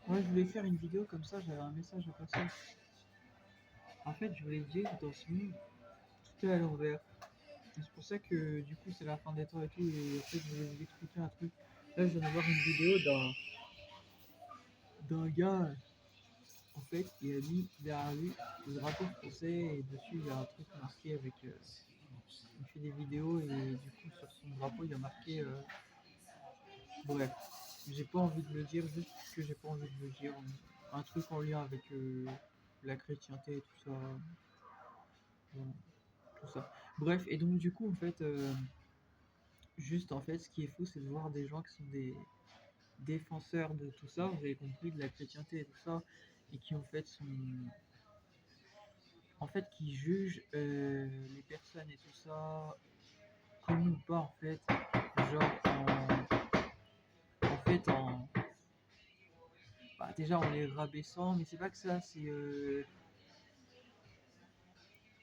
Ouais, je voulais faire une vidéo comme ça, j'avais un message à passer. En fait, je voulais dire, dans ce monde, tout est à l'envers. Et c'est pour ça que du coup, c'est la fin des temps et tout. Et en fait, je voulais vous expliquer un truc. Là, je viens de voir une vidéo d'un gars, en fait, qui a mis derrière lui le drapeau français et dessus, il y a un truc marqué avec. Il fait des vidéos et du coup, sur son drapeau, il y a marqué. Bref, j'ai pas envie de le dire, juste que j'ai pas envie de le dire. Un truc en lien avec la chrétienté et tout ça. Bon, tout ça. Bref, et donc du coup, en fait, juste en fait, ce qui est fou, c'est de voir des gens qui sont des défenseurs de tout ça, vous avez compris, de la chrétienté et tout ça, et qui en fait sont, en fait, qui jugent les personnes et tout ça, connues ou pas, en fait, genre en fait, bah, déjà en les rabaissant, mais c'est pas que ça, c'est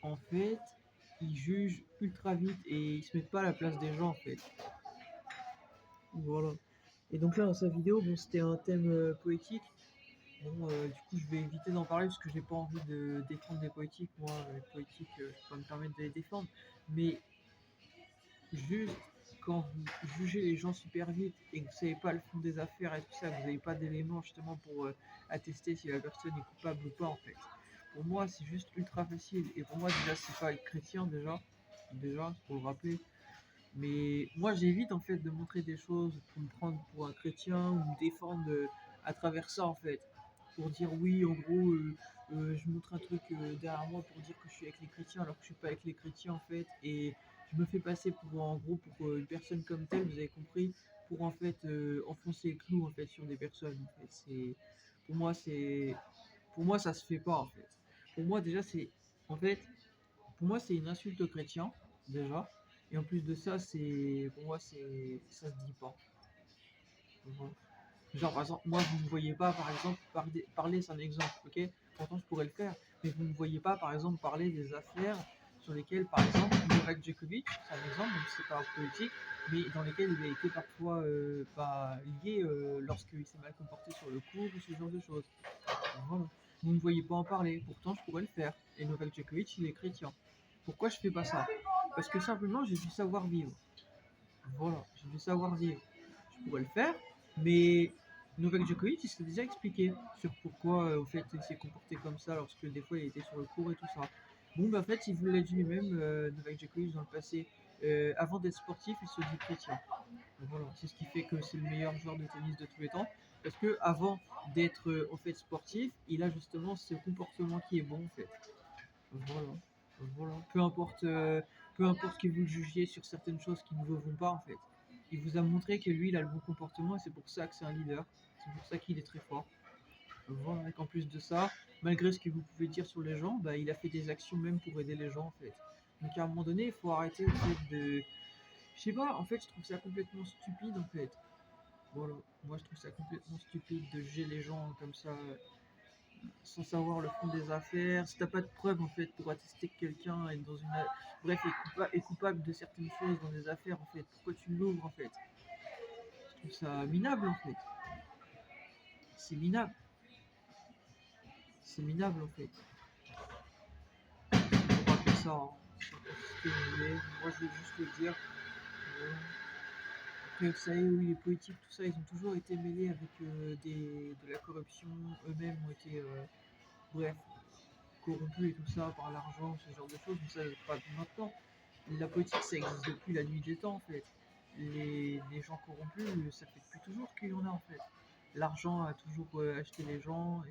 en fait, ils jugent ultra vite et ils se mettent pas à la place des gens, en fait. Voilà. Et donc là, dans sa vidéo, bon, c'était un thème poétique. Bon, du coup, je vais éviter d'en parler parce que j'ai pas envie de défendre les poétiques. Moi, les poétiques, je peux pas me permettre de les défendre. Mais juste quand vous jugez les gens super vite et que vous savez pas le fond des affaires et tout ça, vous n'avez pas d'éléments justement pour attester si la personne est coupable ou pas, en fait. Pour moi, c'est juste ultra facile. Et pour moi, déjà, c'est pas être chrétien, déjà, pour le rappeler. Mais moi, j'évite en fait de montrer des choses pour me prendre pour un chrétien ou me défendre à travers ça en fait. Pour dire oui, en gros, je montre un truc derrière moi pour dire que je suis avec les chrétiens alors que je suis pas avec les chrétiens en fait. Et je me fais passer pour en gros pour une personne comme telle, vous avez compris, pour en fait enfoncer le clou en fait sur des personnes. En fait. Pour moi, pour moi, ça se fait pas en fait. Pour moi, déjà, en fait, pour moi, c'est une insulte aux chrétiens, déjà. Et en plus de ça, pour moi, ça se dit pas. Voilà. Genre, par exemple, moi, vous ne me voyez pas, par exemple, parler, c'est un exemple, ok? Pourtant, je pourrais le faire, mais vous ne me voyez pas, par exemple, parler des affaires sur lesquelles, par exemple, Novak Djokovic, c'est un exemple, même si c'est pas politique, mais dans lesquelles il a été parfois bah, lié lorsqu'il s'est mal comporté sur le court ou ce genre de choses. Voilà. Vous ne me voyez pas en parler, pourtant, je pourrais le faire. Et Novak Djokovic, il est chrétien. Pourquoi je fais pas ça? Parce que simplement, j'ai du savoir-vivre. Voilà, j'ai du savoir-vivre. Je pourrais le faire, mais Novak Djokovic, il s'est déjà expliqué sur pourquoi, au fait, il s'est comporté comme ça lorsque des fois il était sur le court et tout ça. Bon, bah, en fait, il vous l'a dit lui-même, Novak Djokovic, dans le passé, avant d'être sportif, il se dit chrétien. Voilà, c'est ce qui fait que c'est le meilleur joueur de tennis de tous les temps. Parce que avant d'être au fait sportif, il a justement ce comportement qui est bon en fait. Voilà. Voilà. Peu importe que vous le jugiez sur certaines choses qui ne vous vont pas, en fait. Il vous a montré que lui, il a le bon comportement et c'est pour ça que c'est un leader. C'est pour ça qu'il est très fort. Voilà. Et qu'en plus de ça, malgré ce que vous pouvez dire sur les gens, bah, il a fait des actions même pour aider les gens, en fait. Donc à un moment donné, il faut arrêter, en fait, de. Je sais pas, en fait, je trouve ça complètement stupide, en fait. Voilà. Moi, je trouve ça complètement stupide de juger les gens comme ça sans savoir le fond des affaires, si t'as pas de preuves en fait pour attester que quelqu'un est dans une bref est coupable de certaines choses dans des affaires en fait, pourquoi tu l'ouvres en fait? Je trouve ça minable en fait. C'est minable, c'est minable en fait. Faut pas faire ça, hein. C'est pas ce que vous voulez. Moi je veux juste le dire. Voilà. Après vous savez oui les politiques tout ça ils ont toujours été mêlés avec de la corruption, eux-mêmes ont été bref corrompus et tout ça par l'argent, ce genre de choses, mais ça pas maintenant. La politique, ça existe depuis la nuit des temps, en fait. Les gens corrompus, ça fait depuis toujours qu'il y en a, en fait. L'argent a toujours acheté les gens,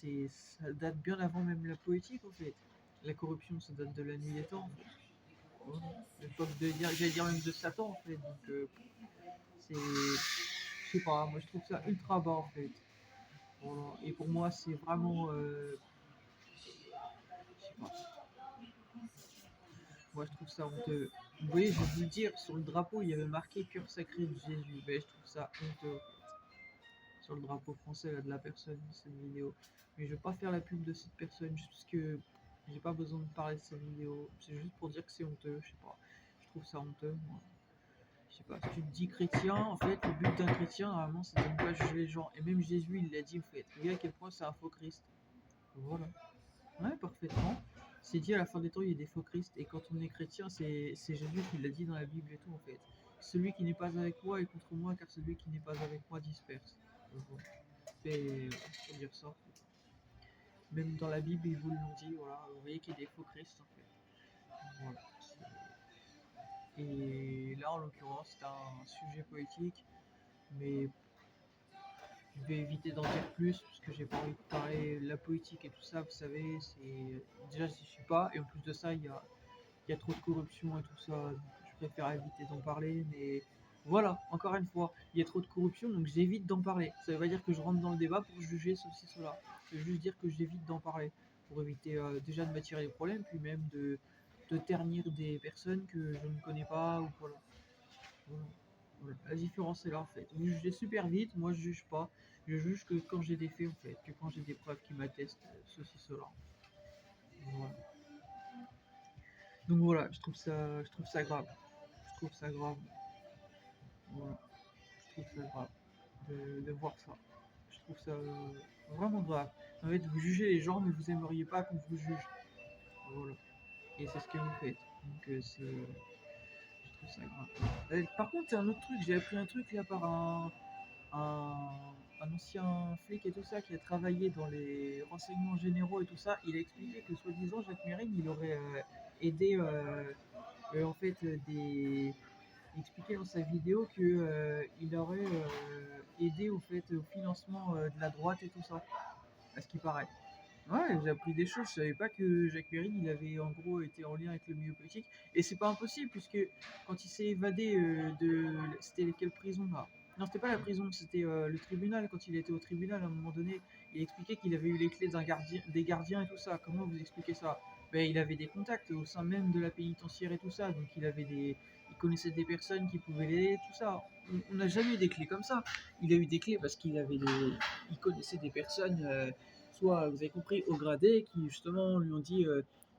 et ça date bien avant même la politique, en fait. La corruption, ça date de la nuit des temps, en fait. Voilà. L'époque j'allais dire même de Satan, en fait. Donc, c'est, je sais pas, moi je trouve ça ultra bas, en fait. Voilà. Et pour moi, c'est vraiment, je sais pas, moi, je trouve ça honteux. Vous voyez, je vais vous le dire, sur le drapeau, il y avait marqué cœur sacré de Jésus. Ben, je trouve ça honteux, en fait. Sur le drapeau français là, de la personne de cette vidéo. Mais je vais pas faire la pub de cette personne juste parce que j'ai pas besoin de parler de cette vidéo. C'est juste pour dire que c'est honteux, je sais pas. Je trouve ça honteux, moi. Je sais pas, si tu te dis chrétien, en fait, le but d'un chrétien, normalement, c'est de ne pas juger les gens. Et même Jésus, il l'a dit, en fait. Regarde à quel point c'est un faux Christ. Voilà. Ouais, parfaitement. C'est dit à la fin des temps, il y a des faux Christ. Et quand on est chrétien, c'est Jésus qui l'a dit dans la Bible et tout, en fait. Celui qui n'est pas avec moi est contre moi, car celui qui n'est pas avec moi disperse. Voilà. Et faut dire ça. Même dans la Bible, ils vous l'ont dit, voilà. Vous voyez qu'il y a des faux Christ, en fait. Voilà. Et là, en l'occurrence, c'est un sujet poétique, mais je vais éviter d'en dire plus parce que j'ai pas envie de parler de la politique et tout ça. Vous savez, c'est déjà j'y suis pas, et en plus de ça, il y a trop de corruption et tout ça. Donc je préfère éviter d'en parler, mais voilà, encore une fois, il y a trop de corruption, donc j'évite d'en parler. Ça veut pas dire que je rentre dans le débat pour juger ceci, cela. Ça veut juste dire que j'évite d'en parler pour éviter déjà de m'attirer des problèmes, puis même de ternir des personnes que je ne connais pas ou voilà. Voilà. Voilà. La différence est là en fait. Vous jugez super vite, moi je juge pas. Je juge que quand j'ai des faits en fait, que quand j'ai des preuves qui m'attestent ceci, cela. Voilà. Donc voilà, je trouve ça grave. Je trouve ça grave. Voilà. Je trouve ça grave de voir ça. Je trouve ça vraiment grave. En fait, vous jugez les gens, mais vous aimeriez pas qu'on vous juge. Voilà. Et c'est ce que vous faites. Donc je trouve ça grave. Par contre, c'est un autre truc. J'ai appris un truc là par un, un ancien flic et tout ça qui a travaillé dans les renseignements généraux et tout ça. Il a expliqué que soi-disant Jacques Mérine il aurait aidé en fait des. Il expliquait dans sa vidéo que il aurait aidé au fait au financement de la droite et tout ça, à ce qui paraît. Ouais, j'ai appris des choses. Je savais pas que Jacques Mérine il avait en gros été en lien avec le milieu politique. Et c'est pas impossible puisque quand il s'est évadé c'était quelle prison là? Non, c'était pas la prison, c'était le tribunal. Quand il était au tribunal, à un moment donné, il expliquait qu'il avait eu les clés des gardiens et tout ça. Comment vous expliquez ça? Ben, il avait des contacts au sein même de la pénitentiaire et tout ça. Donc il connaissait des personnes qui pouvaient l'aider, tout ça. On n'a jamais eu des clés comme ça. Il a eu des clés parce il connaissait des personnes. Soit, vous avez compris, au gradé, qui justement lui ont dit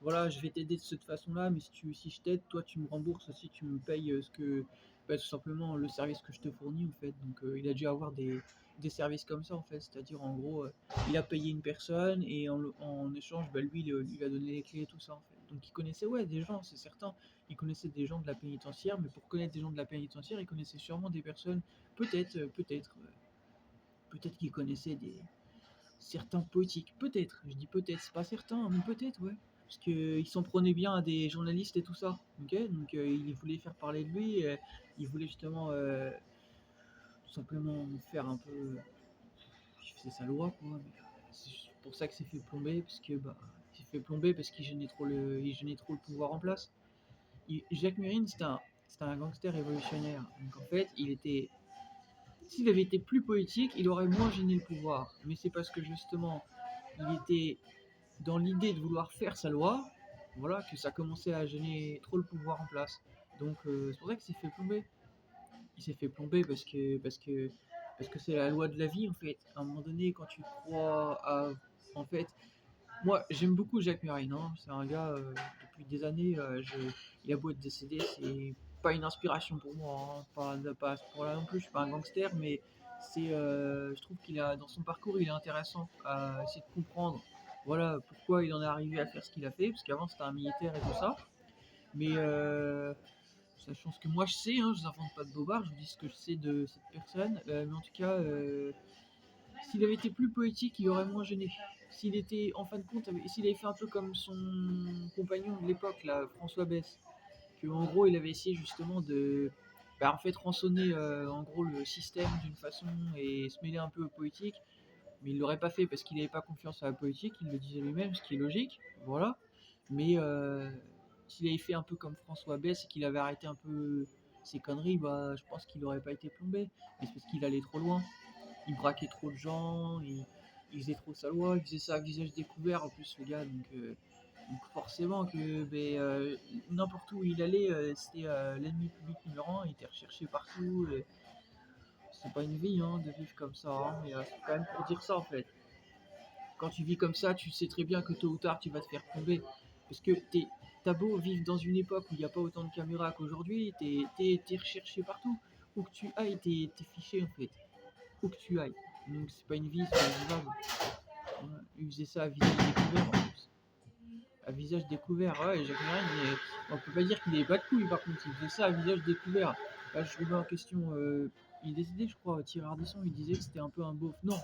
voilà, je vais t'aider de cette façon-là, mais si je t'aide, toi tu me rembourses aussi, tu me payes tout simplement le service que je te fournis en fait. Donc il a dû avoir des services comme ça en fait, c'est-à-dire en gros, il a payé une personne et en échange, bah, lui, il lui a donné les clés et tout ça en fait. Donc il connaissait ouais des gens, c'est certain, il connaissait des gens de la pénitentiaire, mais pour connaître des gens de la pénitentiaire, il connaissait sûrement des personnes, peut-être qu'il connaissait certains poétiques, peut-être, je dis peut-être, c'est pas certain, mais peut-être, ouais. Parce qu'il s'en prenait bien à des journalistes et tout ça, ok. Donc il voulait faire parler de lui, il voulait justement tout simplement faire un peu. C'est sa loi, quoi. Mais c'est pour ça que c'est fait plomber, parce que bah, il s'est fait plomber parce il gênait trop le pouvoir en place. Jacques Mérine, c'était un gangster révolutionnaire. Donc en fait, s'il avait été plus politique, il aurait moins gêné le pouvoir. Mais c'est parce que justement, il était dans l'idée de vouloir faire sa loi, voilà, que ça commençait à gêner trop le pouvoir en place. Donc c'est pour ça qu'il s'est fait plomber. Il s'est fait plomber parce que c'est la loi de la vie en fait. À un moment donné, quand tu crois à, en fait, moi j'aime beaucoup Jacques Mérine. Hein. C'est un gars depuis des années. Il a beau être décédé, c'est pas une inspiration pour moi. Hein. Pas à ce point-là non plus. Je suis pas un gangster, mais je trouve qu'il a dans son parcours, il est intéressant à essayer de comprendre. Voilà pourquoi il en est arrivé à faire ce qu'il a fait, parce qu'avant c'était un militaire et tout ça. Mais sachant ce que moi je sais, hein, je vous invente pas de bobard, je vous dis ce que je sais de cette personne. Mais en tout cas, s'il avait été plus poétique, il aurait moins gêné. S'il était, en fin de compte, s'il avait fait un peu comme son compagnon de l'époque, là, François Besse, que en gros il avait essayé justement de, bah, en fait, rançonner en gros le système d'une façon et se mêler un peu aux politiques, mais il l'aurait pas fait parce qu'il n'avait pas confiance à la politique, il le disait lui-même, ce qui est logique, voilà. Mais s'il avait fait un peu comme François Besse et qu'il avait arrêté un peu ses conneries, bah, je pense qu'il n'aurait pas été plombé. Mais c'est parce qu'il allait trop loin. Il braquait trop de gens, il faisait trop sa loi, il faisait ça à visage découvert en plus, le gars. Donc forcément que n'importe où il allait, c'était l'ennemi public numéro un, il était recherché partout. Et c'est pas une vie hein, de vivre comme ça, hein, mais c'est quand même pour dire ça en fait. Quand tu vis comme ça, tu sais très bien que tôt ou tard tu vas te faire plomber. Parce que t'as beau vivre dans une époque où il n'y a pas autant de caméras qu'aujourd'hui, t'es recherché partout. Où que tu ailles, t'es fiché en fait. Où que tu ailles. Donc c'est pas une vie, c'est vivable. Voilà. Il faisait ça à visage découvert en plus. À visage découvert, ouais, Jacques Marine, on peut pas dire qu'il avait pas de couilles par contre, il faisait ça à visage découvert. Là, je remets en question, il est décédé, je crois, Thierry Ardisson, il disait que c'était un peu un beauf. Non,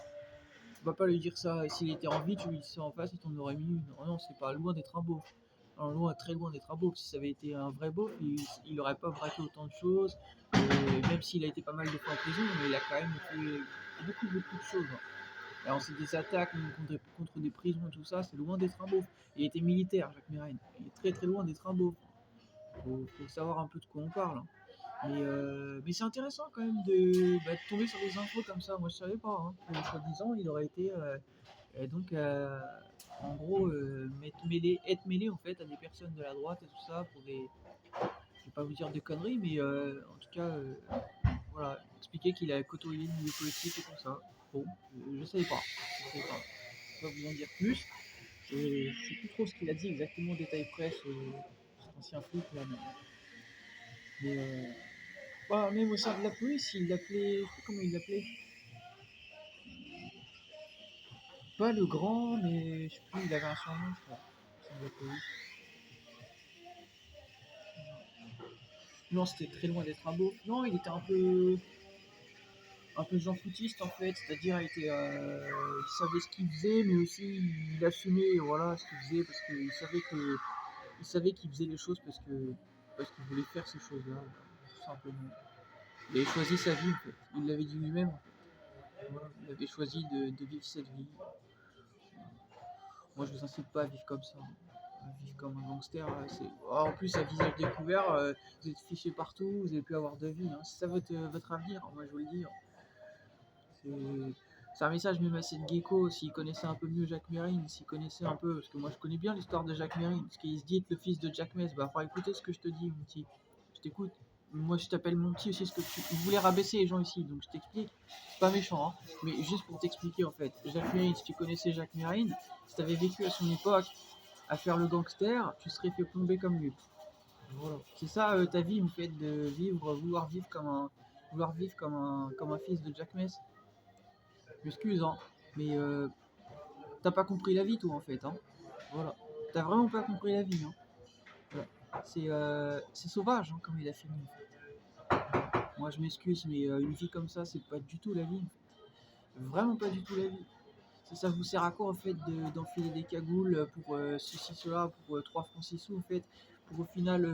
tu vas pas lui dire ça. S'il était en vie, tu lui dis ça en face, il t'en aurait mis une. Non, non, c'est pas loin d'être un beauf. Alors, loin, très loin d'être un beauf. Si ça avait été un vrai beauf, il aurait pas braqué autant de choses. Même s'il a été pas mal de fois en prison, mais il a quand même fait beaucoup, beaucoup de choses, hein. Alors, c'est des attaques contre des prisons et tout ça, c'est loin d'être un beauf. Il était militaire, Jacques Mérine. Il est très très loin d'être un beauf. Faut savoir un peu de quoi on parle, hein. Mais c'est intéressant quand même de tomber sur des infos comme ça. Moi je savais pas, hein, que soi-disant il aurait été donc en gros être mêlé en fait à des personnes de la droite et tout ça pour des. Je vais pas vous dire des conneries, mais en tout cas voilà, expliquer qu'il a côtoyé le milieu politique et tout ça. Bon, je savais pas. Je savais pas. Je vais pas vous en dire plus. Je sais plus trop ce qu'il a dit exactement, détail presse, cet ancien flic là, mais même au sein de la police, il l'appelait, je sais pas comment il l'appelait, pas le grand, mais je sais plus, il avait un surnom, je crois, au sein de la police. Non, c'était très loin d'être un beau. Non, il était un peu Jean Foutiste en fait, c'est-à-dire il savait ce qu'il faisait, mais aussi il assumait voilà ce qu'il faisait parce qu'il savait il savait qu'il faisait les choses parce qu'il voulait faire ces choses-là, tout simplement. Il avait choisi sa vie en fait, il l'avait dit lui-même en fait. Voilà, il avait choisi de vivre cette vie. Moi, je vous incite pas à vivre comme ça, hein. À vivre comme un gangster. En plus, à visage découvert, vous êtes fiché partout, vous n'allez plus avoir de vie, hein. C'est ça votre avenir, moi je vous le dis, hein. C'est un message même à cette gecko, s'il connaissait un peu mieux Jacques Mérine, s'il connaissait un peu, parce que moi je connais bien l'histoire de Jacques Mérine, parce qu'il se dit être le fils de Jack Mess, bah faut écouter ce que je te dis, mon petit. Je t'écoute. Moi je t'appelle mon petit aussi, ce que tu voulais rabaisser les gens ici, donc je t'explique. C'est pas méchant, hein, mais juste pour t'expliquer en fait. Jacques Mérine, si tu connaissais Jacques Mérine, si t'avais vécu à son époque à faire le gangster, tu serais fait plomber comme lui. Voilà. C'est ça ta vie en fait, de vivre, comme un fils de Jack Mess. Je m'excuse, hein, mais t'as pas compris la vie, toi, en fait, hein. Voilà. T'as vraiment pas compris la vie, hein. Voilà. C'est sauvage, hein, comme il a fini, en fait. Moi, je m'excuse, mais une vie comme ça, c'est pas du tout la vie, en fait. Vraiment pas du tout la vie. Ça vous sert à quoi, en fait, d'enfiler des cagoules pour ceci, cela, pour 3 francs 6 sous, en fait, pour au final,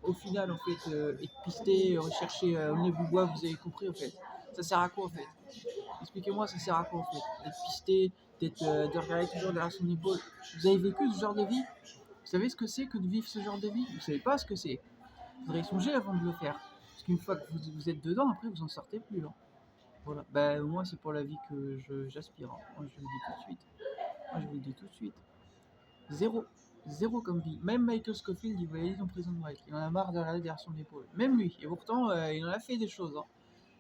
en fait, être pisté, rechercher au nez du bois, vous avez compris, en fait. Ça sert à quoi, en fait? Expliquez-moi, ça sert à quoi en fait? D'être pisté, de regarder toujours derrière son épaule. Vous avez vécu ce genre de vie? Vous savez ce que c'est que de vivre ce genre de vie? Vous savez pas ce que c'est. Vous faudrait y songer avant de le faire. Parce qu'une fois que vous êtes dedans, après vous en sortez plus, hein. Voilà. Bah moi c'est pour la vie que j'aspire, hein. Moi je vous le dis tout de suite. Moi je vous le dis tout de suite. Zéro. Zéro comme vie. Même Michael Scofield, il voyait en prison break. Il en a marre de regarder derrière son épaule. Même lui. Et pourtant, il en a fait des choses, hein.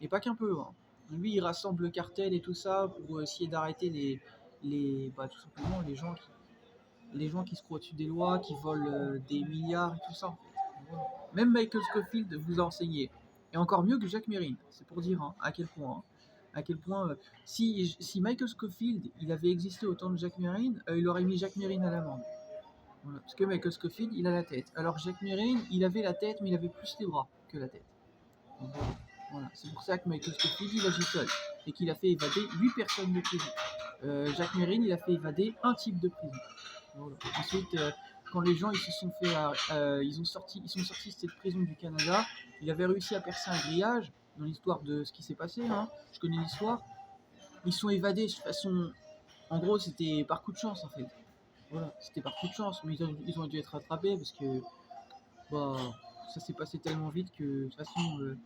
Et pas qu'un peu, hein. Lui, il rassemble le cartel et tout ça pour essayer d'arrêter tout simplement les gens qui se croient au-dessus des lois, qui volent des milliards et tout ça. Voilà. Même Michael Scofield vous a enseigné. Et encore mieux que Jacques Mérine. C'est pour dire, hein, à quel point, hein. À quel point, si Michael Scofield il avait existé au temps de Jacques Mérine, il aurait mis Jacques Mérine à l'amende. Voilà. Parce que Michael Scofield, il a la tête. Alors Jacques Mérine, il avait la tête, mais il avait plus les bras que la tête. Voilà. C'est pour ça que Michael Scofield, il agit seul. Et qu'il a fait évader 8 personnes de prison. Jacques Mérine, il a fait évader un type de prison. Voilà. Ensuite, quand les gens ils se sont fait, ils sont sortis de cette prison du Canada, il avait réussi à percer un grillage dans l'histoire de ce qui s'est passé, hein. Je connais l'histoire. Ils sont évadés de façon, en gros, c'était par coup de chance en fait. Voilà, c'était par coup de chance, mais ils ont dû être rattrapés parce que bah, ça s'est passé tellement vite que de toute façon,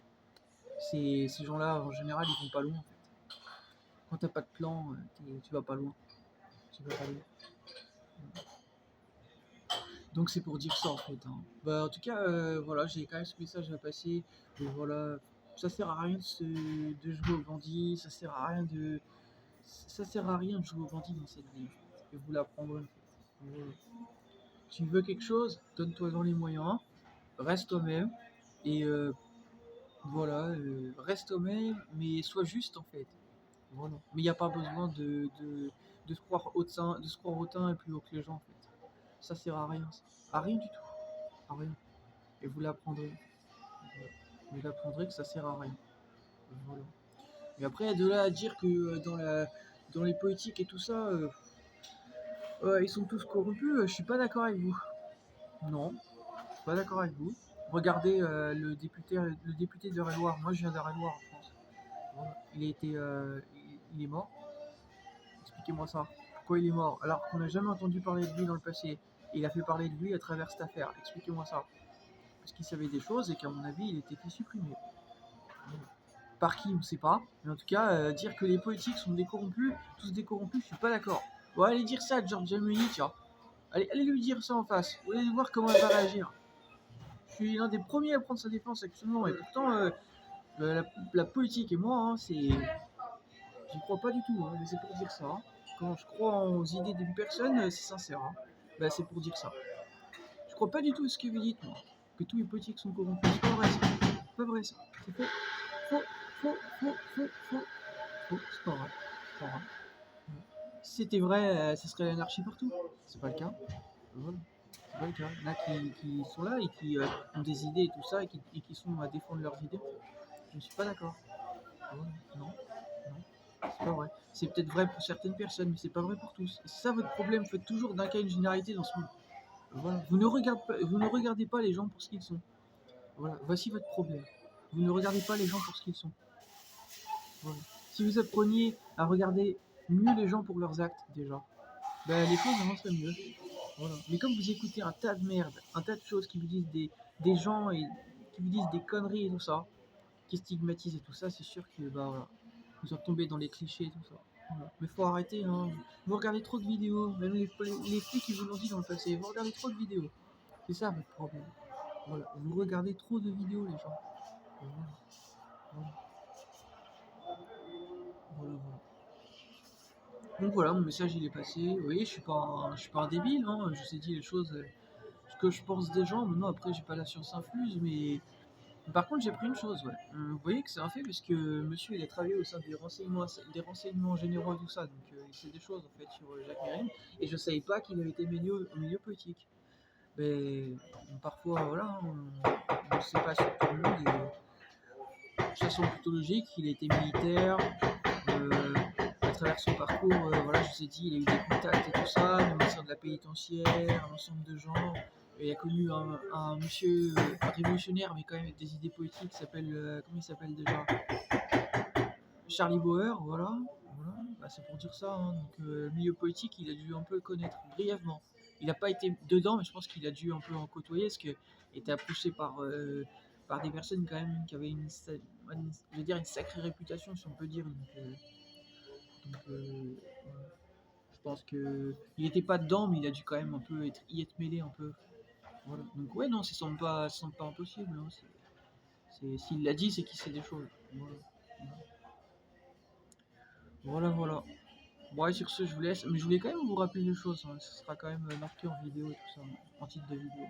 ces gens-là en général ils vont pas loin en fait. Quand t'as pas de plan, tu vas pas loin. Tu vas pas loin. Donc c'est pour dire ça en fait, hein. Bah, en tout cas, voilà, j'ai quand même ce message à passer. Voilà, ça sert à rien de jouer au bandit, ça sert à rien de jouer au bandit dans cette vie. En fait. Je vais vous l'apprendre en fait. Voilà. tu veux quelque chose, donne-toi dans les moyens, reste toi-même, et voilà, reste toi-même, mais sois juste en fait. Voilà. Mais il n'y a pas besoin de se croire hautain, de se croire hautain et plus haut que les gens en fait. Ça sert à rien, ça. À rien du tout. À rien. Et vous l'apprendrez. Voilà. Vous l'apprendrez que ça sert à rien. Voilà. Et après, de là à dire que dans les politiques et tout ça, ils sont tous corrompus, je suis pas d'accord avec vous. Non, je suis pas d'accord avec vous. Regardez le député de Eure-et-Loir. Moi, je viens d'Eure-et-Loir en France. Voilà. Il est mort. Expliquez-moi ça. Pourquoi il est mort alors qu'on n'a jamais entendu parler de lui dans le passé? Il a fait parler de lui à travers cette affaire. Expliquez-moi ça. Parce qu'il savait des choses et qu'à mon avis, il était fait supprimer. Par qui, on ne sait pas. Mais en tout cas, dire que les politiques sont décorrompus, tous décorrompus, je suis pas d'accord. Bon, allez dire ça à Giorgia Meloni, tiens. Allez lui dire ça en face. Vous allez voir comment elle va réagir. Je suis l'un des premiers à prendre sa défense actuellement. Et pourtant, la politique et moi, hein, j'y crois pas du tout. Hein, mais c'est pour dire ça. Hein. Quand je crois aux idées d'une personne, c'est sincère. Hein. Ben, c'est pour dire ça. Je crois pas du tout à ce que vous dites, moi. Que tous les politiques sont corrompus. C'est pas vrai ça. C'est pas vrai ça. C'est faux. Faux, faux, faux, faux, faux. Faux, c'est pas vrai. C'est pas vrai. Si c'était vrai, ce serait l'anarchie partout. C'est pas le cas. Voilà. C'est pas le cas. Il y en a qui sont là et qui ont des idées et tout ça et qui sont à défendre leurs idées. Je ne suis pas d'accord. Voilà. Non, non, c'est pas vrai. C'est peut-être vrai pour certaines personnes, mais c'est pas vrai pour tous. Et c'est ça votre problème. Faites toujours d'un cas une généralité dans ce monde. Voilà. Vous ne regardez pas les gens pour ce qu'ils sont. Voilà. Voici votre problème. Vous ne regardez pas les gens pour ce qu'ils sont. Voilà. Si vous appreniez à regarder mieux les gens pour leurs actes, déjà, ben, les choses avanceraient mieux. Voilà. Mais comme vous écoutez un tas de merde, un tas de choses qui vous disent des gens et qui vous disent des conneries et tout ça, qui stigmatisent et tout ça, c'est sûr que bah, voilà, vous en tombez dans les clichés et tout ça. Voilà. Mais faut arrêter, hein. Vous regardez trop de vidéos, même les flics qui vous l'ont dit dans le passé, vous regardez trop de vidéos. C'est ça votre problème. Voilà. Vous regardez trop de vidéos, les gens. Voilà. Voilà. Voilà, voilà. Donc voilà, mon message il est passé. Vous voyez, je suis pas un débile, hein. Je vous ai dit les choses, ce que je pense des gens. Maintenant, après, j'ai pas la science infuse, mais par contre, j'ai appris une chose, ouais. Vous voyez que c'est un fait parce que monsieur il a travaillé au sein des renseignements généraux et tout ça, donc il sait des choses en fait sur Jacques Mérine, et je savais pas qu'il avait été au milieu politique. Mais parfois, voilà, on ne sait pas sur tout le monde, et ça semble plutôt logique. Il a été militaire, euh, à travers son parcours, voilà, je vous ai dit, il a eu des contacts et tout ça, le ministère de la pénitentiaire, un ensemble de gens. Et il a connu un monsieur révolutionnaire, mais quand même avec des idées politiques, qui s'appelle, comment il s'appelle déjà? Charlie Bauer, voilà. Voilà. Bah, c'est pour dire ça. Hein. Donc, milieu politique, il a dû un peu le connaître brièvement. Il n'a pas été dedans, mais je pense qu'il a dû un peu en côtoyer, parce qu'il était approché par des personnes quand même qui avaient je veux dire, une sacrée réputation, si on peut dire. Voilà. Je pense que il n'était pas dedans, mais il a dû quand même un peu y être mêlé un peu. Voilà. Donc ouais, non, ça semble pas impossible. Hein. S'il l'a dit, c'est qu'il sait des choses. Voilà. Voilà, voilà. Bon, et sur ce, je vous laisse. Mais je voulais quand même vous rappeler des choses. Hein. Ce sera quand même marqué en vidéo et tout ça, en titre de vidéo.